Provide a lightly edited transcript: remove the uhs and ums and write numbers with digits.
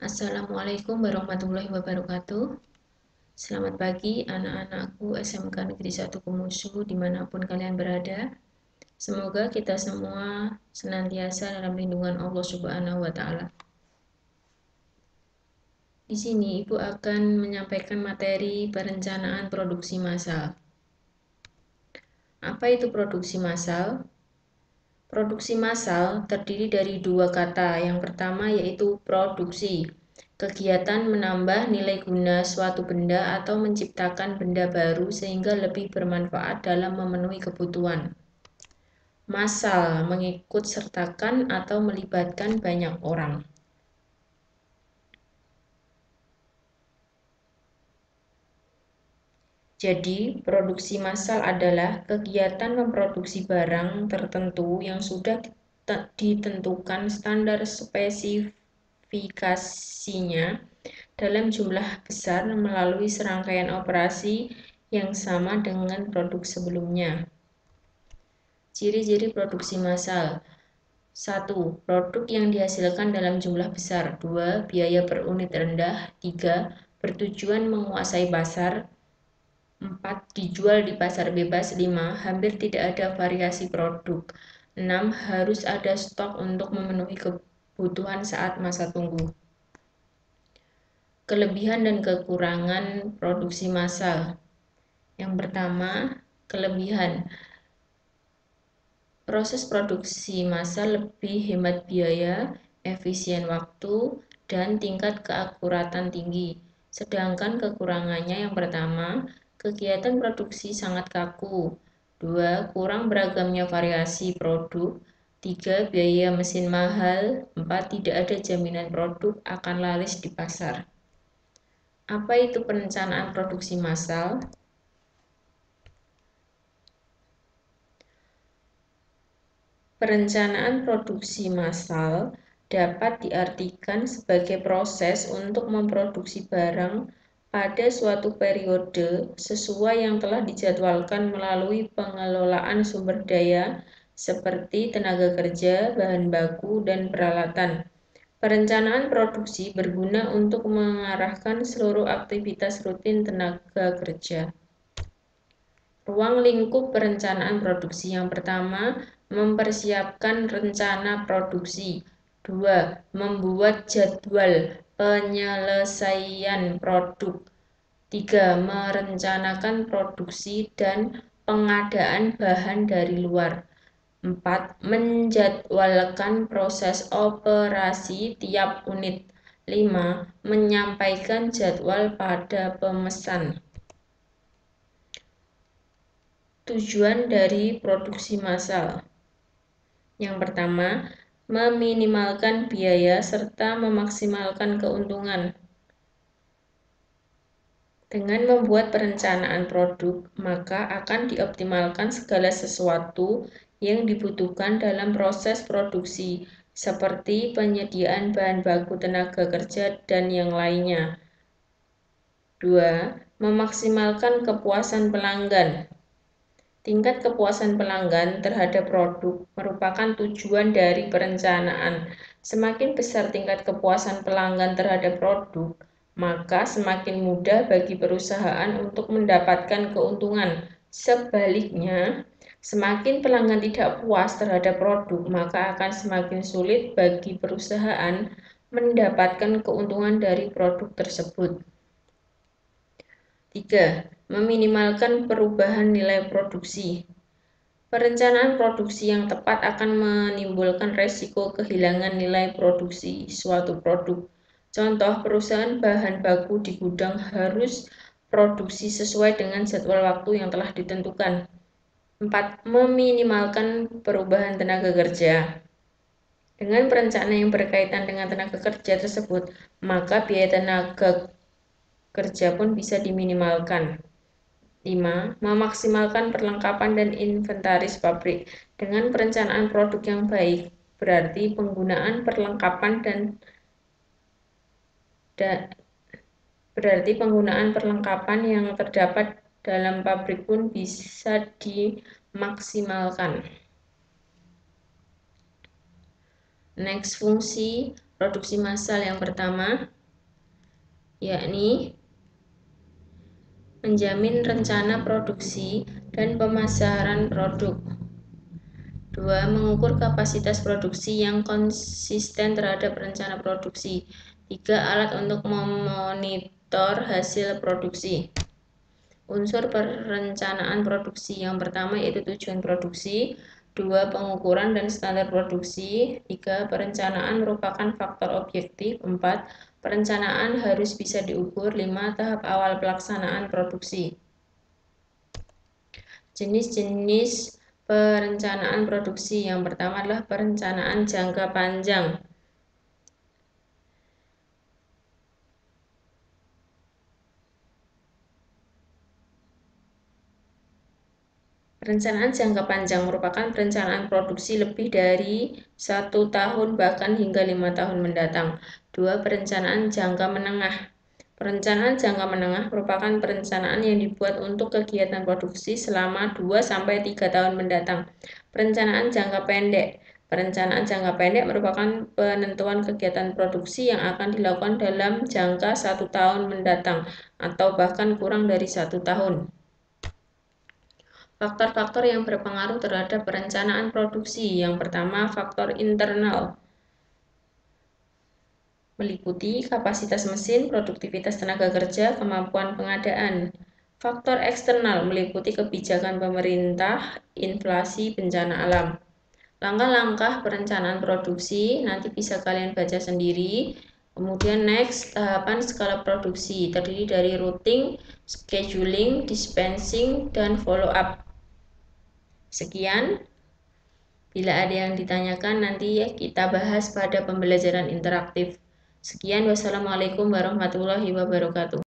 Assalamualaikum warahmatullahi wabarakatuh. Selamat pagi anak-anakku SMK Negeri 1 Kumusu dimanapun kalian berada. Semoga kita semua senantiasa dalam lindungan Allah Subhanahu wa Ta'ala. Di sini Ibu akan menyampaikan materi perencanaan produksi massal. Apa itu produksi massal? Produksi massal terdiri dari dua kata. Yang pertama yaitu produksi. Kegiatan menambah nilai guna suatu benda atau menciptakan benda baru sehingga lebih bermanfaat dalam memenuhi kebutuhan. Massal mengikut sertakan atau melibatkan banyak orang. Jadi, produksi massal adalah kegiatan memproduksi barang tertentu yang sudah ditentukan standar spesifikasinya dalam jumlah besar melalui serangkaian operasi yang sama dengan produk sebelumnya. Ciri-ciri produksi massal. 1. Produk yang dihasilkan dalam jumlah besar. 2. Biaya per unit rendah. 3. Bertujuan menguasai pasar. 4. Dijual di pasar bebas. 5. Hampir tidak ada variasi produk. 6. Harus ada stok untuk memenuhi kebutuhan saat masa tunggu. Kelebihan dan kekurangan produksi massal. Yang pertama, kelebihan. Proses produksi massal lebih hemat biaya, efisien waktu, dan tingkat keakuratan tinggi. Sedangkan kekurangannya yang pertama, kegiatan produksi sangat kaku. 2. Kurang beragamnya variasi produk. 3. Biaya mesin mahal. 4. Tidak ada jaminan produk akan laris di pasar. Apa itu perencanaan produksi massal? Perencanaan produksi massal dapat diartikan sebagai proses untuk memproduksi barang pada suatu periode sesuai yang telah dijadwalkan melalui pengelolaan sumber daya seperti tenaga kerja, bahan baku, dan peralatan. Perencanaan produksi berguna untuk mengarahkan seluruh aktivitas rutin tenaga kerja. Ruang lingkup perencanaan produksi. Yang pertama, mempersiapkan rencana produksi. 2. Membuat jadwal penyelesaian produk. 3. Merencanakan produksi dan pengadaan bahan dari luar. 4. Menjadwalkan proses operasi tiap unit. 5. Menyampaikan jadwal pada pemesan. Tujuan dari produksi massal. Yang pertama, meminimalkan biaya serta memaksimalkan keuntungan. Dengan membuat perencanaan produk, maka akan dioptimalkan segala sesuatu yang dibutuhkan dalam proses produksi, seperti penyediaan bahan baku, tenaga kerja, dan yang lainnya. 2. Memaksimalkan kepuasan pelanggan. Tingkat kepuasan pelanggan terhadap produk merupakan tujuan dari perencanaan. Semakin besar tingkat kepuasan pelanggan terhadap produk, maka semakin mudah bagi perusahaan untuk mendapatkan keuntungan. Sebaliknya, semakin pelanggan tidak puas terhadap produk, maka akan semakin sulit bagi perusahaan mendapatkan keuntungan dari produk tersebut. 3. Meminimalkan perubahan nilai produksi. Perencanaan produksi yang tepat akan menimbulkan resiko kehilangan nilai produksi suatu produk. Contoh, perusahaan bahan baku di gudang harus produksi sesuai dengan jadwal waktu yang telah ditentukan. 4. Meminimalkan perubahan tenaga kerja. Dengan perencanaan yang berkaitan dengan tenaga kerja tersebut, maka biaya tenaga kerja pun bisa diminimalkan. 5. Memaksimalkan perlengkapan dan inventaris pabrik. Dengan perencanaan produk yang baik, berarti penggunaan perlengkapan yang terdapat dalam pabrik pun bisa dimaksimalkan. Next, fungsi produksi massal. Yang pertama, yakni menjamin rencana produksi dan pemasaran produk. 2. Mengukur kapasitas produksi yang konsisten terhadap rencana produksi. 3. Alat untuk memonitor hasil produksi. Unsur perencanaan produksi yang pertama yaitu tujuan produksi, 2. Pengukuran dan standar produksi, 3. Perencanaan merupakan faktor objektif, 4. Perencanaan harus bisa diukur, 5. Tahap awal pelaksanaan produksi. Jenis-jenis perencanaan produksi yang pertama adalah perencanaan jangka panjang. Perencanaan jangka panjang merupakan perencanaan produksi lebih dari 1 tahun bahkan hingga 5 tahun mendatang. 2. Perencanaan jangka menengah. Perencanaan jangka menengah merupakan perencanaan yang dibuat untuk kegiatan produksi selama 2-3 tahun mendatang. Perencanaan jangka pendek. Perencanaan jangka pendek merupakan penentuan kegiatan produksi yang akan dilakukan dalam jangka 1 tahun mendatang atau bahkan kurang dari 1 tahun. Faktor-faktor yang berpengaruh terhadap perencanaan produksi. Yang pertama, faktor internal. Meliputi kapasitas mesin, produktivitas tenaga kerja, kemampuan pengadaan. Faktor eksternal meliputi kebijakan pemerintah, inflasi, bencana alam. Langkah-langkah perencanaan produksi nanti bisa kalian baca sendiri. Kemudian next, tahapan skala produksi terdiri dari routing, scheduling, dispensing, dan follow up. Sekian. Bila ada yang ditanyakan nanti kita bahas pada pembelajaran interaktif. Sekian, wassalamualaikum warahmatullahi wabarakatuh.